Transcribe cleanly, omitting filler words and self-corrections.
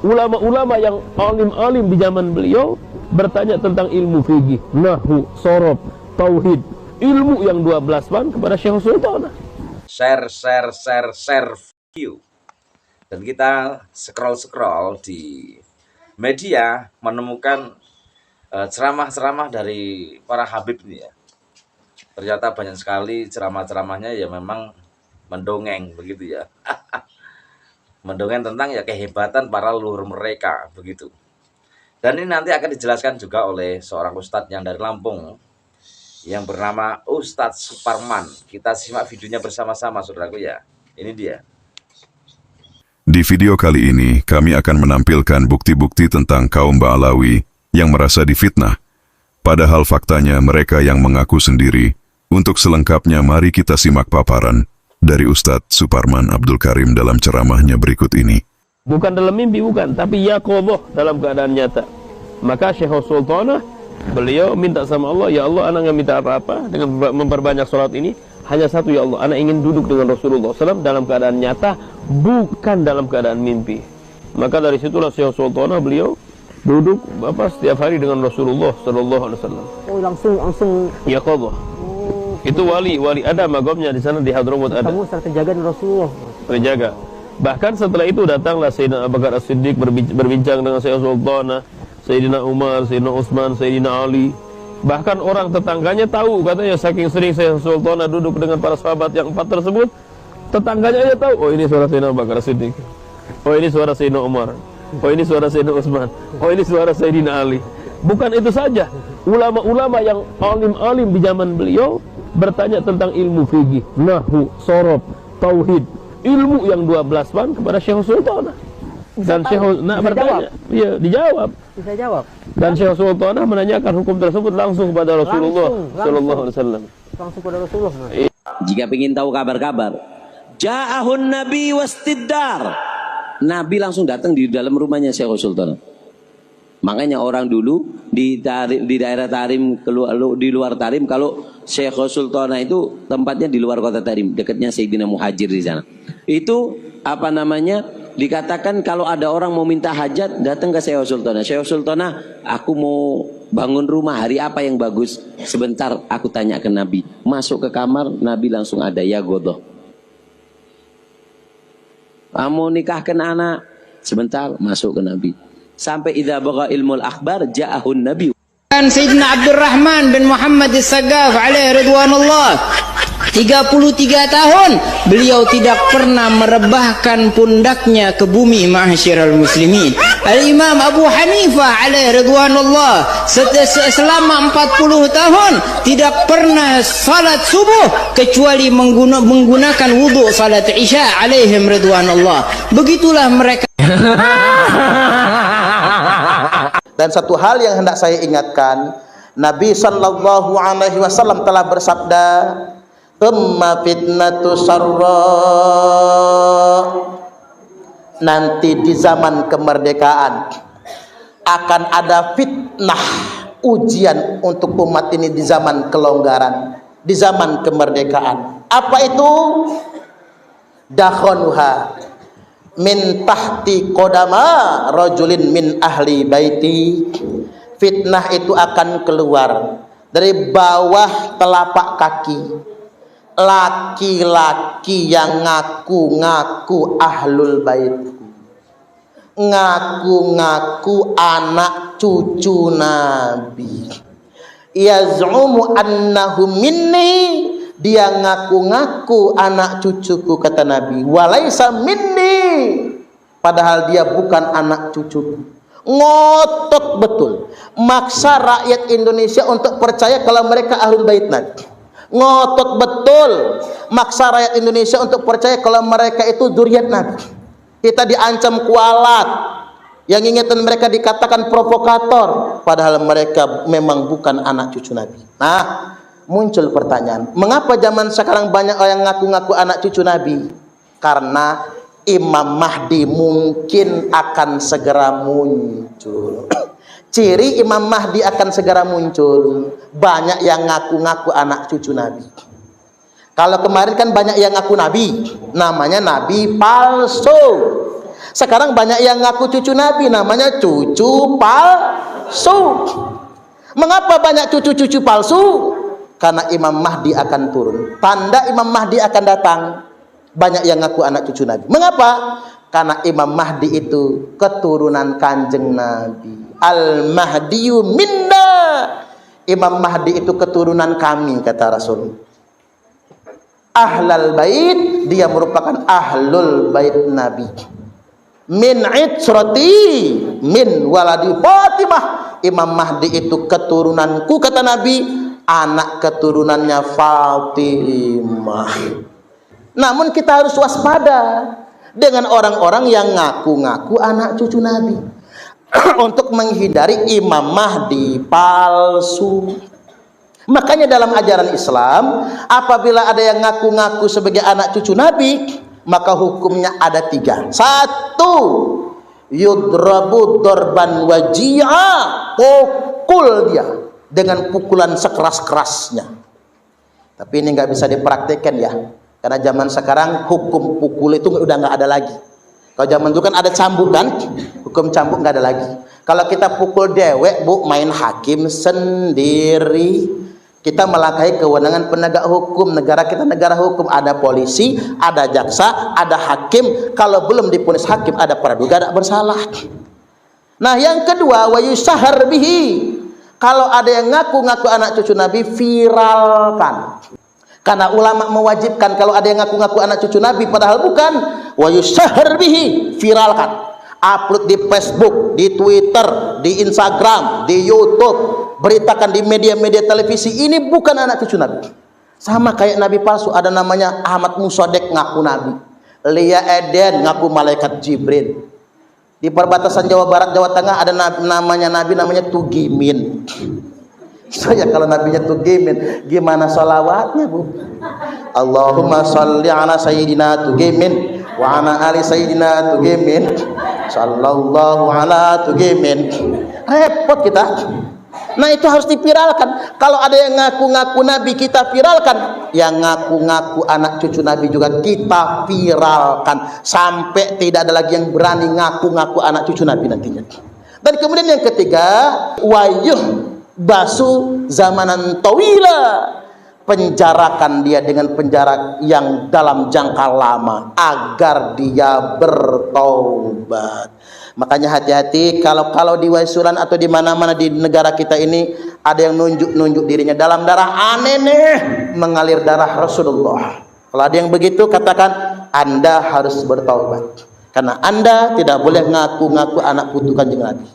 ulama-ulama yang alim-alim di zaman beliau bertanya tentang ilmu fikih, nahwu, sorof, tauhid, ilmu yang 12 ban kepada Syekh Sultan. Share view. Dan kita scroll di media menemukan ceramah-ceramah dari para habib ini ya. Ternyata banyak sekali ceramah-ceramahnya ya memang mendongeng begitu ya. Mendongeng tentang ya kehebatan para leluhur mereka begitu. Dan ini nanti akan dijelaskan juga oleh seorang ustadz yang dari Lampung yang bernama Ustadz Suparman. Kita simak videonya bersama-sama saudaraku ya. Ini dia. Di video kali ini kami akan menampilkan bukti-bukti tentang kaum Ba'alawi yang merasa difitnah. Padahal faktanya mereka yang mengaku sendiri. Untuk selengkapnya mari kita simak paparan dari Ustadz Suparman Abdul Karim dalam ceramahnya berikut ini. Bukan dalam mimpi, bukan, tapi yaqoboh dalam keadaan nyata. Maka Syekh Sultanah, beliau minta sama Allah, ya Allah, anak nggak minta apa-apa dengan memperbanyak sholat ini, hanya satu, ya Allah, anak ingin duduk dengan Rasulullah SAW dalam keadaan nyata, bukan dalam keadaan mimpi. Maka dari situlah Syekh Sultanah beliau duduk setiap hari dengan Rasulullah SAW. Oh, langsung yaqoboh. Itu wali ada magomnya di sana di Hadramut ada. Kamu terjaga dengan Rasulullah. Terjaga. Bahkan setelah itu datanglah Sayyidina Abu Bakar As-Siddiq berbincang dengan Syekh Sultanah, Sayyidina Umar, Sayyidina Utsman, Sayyidina Ali. Bahkan orang tetangganya tahu, katanya saking sering Syekh Sultanah duduk dengan para sahabat yang 4 tersebut, tetangganya aja tahu, oh ini suara Sayyidina Abu Bakar As-Siddiq. Oh ini suara Sayyidina Umar. Oh ini suara Sayyidina Utsman. Oh ini suara Sayyidina Ali. Bukan itu saja, ulama-ulama yang alim-alim di zaman beliau bertanya tentang ilmu fikih, nahwu, sorof, tauhid, ilmu yang 12 ban kepada Syekh Sultanah. Dan Syekh bertanya, iya dijawab. Bisa jawab. Dan Syekh Sultanah menanyakan hukum tersebut langsung kepada Rasulullah sallallahu alaihi wasallam. Langsung kepada Rasulullah. Jika ingin tahu kabar-kabar, ja'ahun nabi wastiddar. Nabi langsung datang di dalam rumahnya Syekh Sultanah. Makanya orang dulu di daerah Tarim, di luar Tarim, kalau Syekh Sultanah itu tempatnya di luar kota Tarim, dekatnya Sayyidina Muhajir di sana. Itu apa namanya? Dikatakan kalau ada orang mau minta hajat, datang ke Syekh Sultanah. Syekh Sultanah, aku mau bangun rumah, hari apa yang bagus? Sebentar, aku tanya ke Nabi. Masuk ke kamar, Nabi langsung ada, ya godoh. Kamu nikahkan anak, sebentar, masuk ke Nabi. Sampai idza baga ilmul akhbar ja'ahun nabi. Sayyidina Abdurrahman bin Muhammad As-Sagaf alaihi ridwanullah 33 tahun beliau tidak pernah merebahkan pundaknya ke bumi, ma'asyiral muslimin. Al-Imam Abu Hanifah alaihi ridwanullah selama 40 tahun tidak pernah salat subuh kecuali menggunakan wudu salat isya alaihim ridwanullah. Begitulah mereka. Dan satu hal yang hendak saya ingatkan, Nabi sallallahu alaihi wasallam telah bersabda, "Tsumma fitnatu sarra." Nanti di zaman kemerdekaan akan ada fitnah, ujian untuk umat ini di zaman kelonggaran, di zaman kemerdekaan. Apa itu? Dakhanuha min tahti qodama rajulin min ahli baiti. Fitnah itu akan keluar dari bawah telapak kaki laki-laki yang ngaku-ngaku ahlul bait, ngaku-ngaku anak cucu Nabi. Yaz'umu annahu minni, dia ngaku-ngaku anak cucuku kata Nabi. Walaisa minni, padahal dia bukan anak cucuku. Ngotot betul, maksa rakyat Indonesia untuk percaya kalau mereka ahlul bait Nabi. Ngotot betul, maksa rakyat Indonesia untuk percaya kalau mereka itu dzurriyyat Nabi. Kita diancam kualat, yang ingatan mereka dikatakan provokator, padahal mereka memang bukan anak cucu Nabi. Nah, muncul pertanyaan, mengapa zaman sekarang banyak orang ngaku-ngaku anak cucu Nabi? Karena Imam Mahdi mungkin akan segera muncul. Ciri Imam Mahdi akan segera muncul, banyak yang ngaku-ngaku anak cucu Nabi. Kalau kemarin kan banyak yang ngaku Nabi, namanya Nabi palsu. Sekarang banyak yang ngaku cucu Nabi, namanya cucu palsu. Mengapa banyak cucu-cucu palsu? Karena Imam Mahdi akan turun. Tanda Imam Mahdi akan datang. Banyak yang ngaku anak cucu Nabi. Mengapa? Karena Imam Mahdi itu keturunan Kanjeng Nabi. Al-Mahdiyu minna. Imam Mahdi itu keturunan kami, kata Rasul. Ahlal bait, dia merupakan ahlul bait Nabi. Min itrati, min waladi Fatimah. Imam Mahdi itu keturunanku, kata Nabi, anak keturunannya Fatimah. Namun kita harus waspada dengan orang-orang yang ngaku-ngaku anak cucu Nabi untuk menghindari Imam Mahdi palsu. Makanya dalam ajaran Islam, apabila ada yang ngaku-ngaku sebagai anak cucu Nabi, maka hukumnya ada 3. 1, yudrabu dorban waji'a, pukul dia dengan pukulan sekeras-kerasnya. Tapi ini nggak bisa dipraktekkan ya, karena zaman sekarang hukum pukul itu udah nggak ada lagi. Kalau zaman dulu kan ada cambuk kan, hukum cambuk nggak ada lagi. Kalau kita pukul dewek, bu, main hakim sendiri. Kita melangkahi kewenangan penegak hukum. Negara kita negara hukum, ada polisi, ada jaksa, ada hakim. Kalau belum dipunis hakim, ada praduga tidak bersalah. Nah, yang kedua, wa yusahhar bihi. Kalau ada yang ngaku-ngaku anak cucu Nabi, viralkan. Karena ulama mewajibkan kalau ada yang ngaku-ngaku anak cucu Nabi padahal bukan, wa yusahhar bihi, viralkan. Upload di Facebook, di Twitter, di Instagram, di YouTube, beritakan di media-media televisi, ini bukan anak cucu Nabi. Sama kayak Nabi palsu, ada namanya Ahmad Musodek ngaku Nabi, Lia Eden ngaku malaikat Jibril. Di perbatasan Jawa Barat, Jawa Tengah ada namanya Nabi, namanya Tugimin. Saya kalau nabinya Tugimin, gimana sholawatnya, bu? Allahumma sholli ala sayyidina Tugimin wa ala ali sayyidina Tugimin sallallahu ala Tugimin. Repot kita. Nah, itu harus dipiralkan. Kalau ada yang ngaku-ngaku Nabi, kita viralkan. Yang ngaku-ngaku anak cucu Nabi juga kita viralkan, sampai tidak ada lagi yang berani ngaku-ngaku anak cucu Nabi nantinya. Dan kemudian yang ketiga, wayuh basu zamanan tawila, penjarakan dia dengan penjara yang dalam jangka lama agar dia bertaubat. Makanya hati-hati kalau di Waisuran atau di mana-mana di negara kita ini ada yang nunjuk dirinya dalam darah aneh nih, mengalir darah Rasulullah. Kalau ada yang begitu, katakan Anda harus bertaubat, karena Anda tidak boleh ngaku-ngaku anak putu Kanjeng Nabi.